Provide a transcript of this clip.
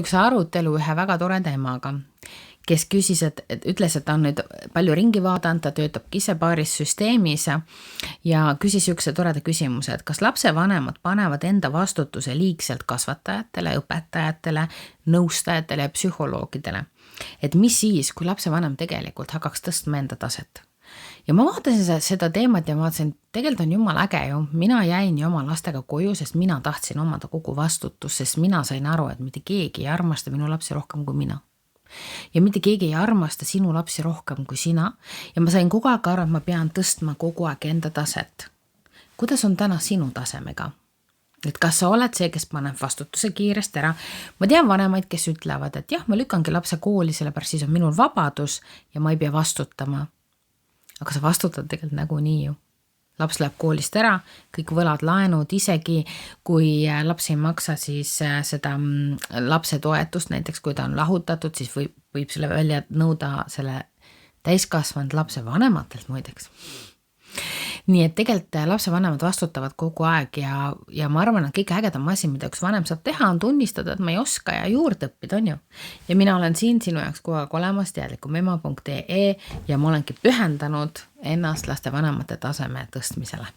üks arutelu ühe väga toreda emaga, kes küsis, et ütles, et ta on nüüd palju ringi vaadanud, ta töötab ise paaris süsteemis ja küsis üks toreda küsimuse, et kas lapsevanemad panevad enda vastutuse liigselt kasvatajatele, õpetajatele, nõustajatele ja psühholoogidele. Et mis siis, kui lapsevanem tegelikult hakkaks tõstma enda taset? Ja ma vaatasin seda teemat ja vaatasin, tegelikult on jumal äge ju. Mina jäin ju oma lastega koju, sest mina tahtsin omada kogu vastutus, sest mina sain aru, et mitte keegi ei armasta minu lapsi rohkem kui mina. Ja mitte keegi ei armasta sinu lapsi rohkem kui sina. Ja ma sain kogu aeg aru, et ma pean tõstma kogu aeg enda taset. Kuidas on täna sinu tasemega? Et kas sa oled see, kes paneb vastutuse kiiresti ära? Ma tean vanemaid, kes ütlevad, et jah, ma lükkangi lapse kooli, sellepärast siis on minul vabadus ja ma ei pea vastutama. Aga sa vastutad tegelikult nagunii ju. Laps läheb koolist ära, kõik võlad, laenud, isegi kui laps ei maksa siis seda lapse toetust, näiteks kui ta on lahutatud, siis võib selle välja nõuda selle täiskasvanud lapse vanematelt muideks. Nii et tegelikult lapse vanemad vastutavad kogu aeg ja ma arvan, et kõige ägedam asi, mida üks vanem saab teha, on tunnistada, et ma ei oska ja juurde õppida, on ju. Ja mina olen siin sinu jaoks kogu aeg olemas teadlikumema.ee ja ma olengi pühendanud ennast laste vanemate taseme tõstmisele.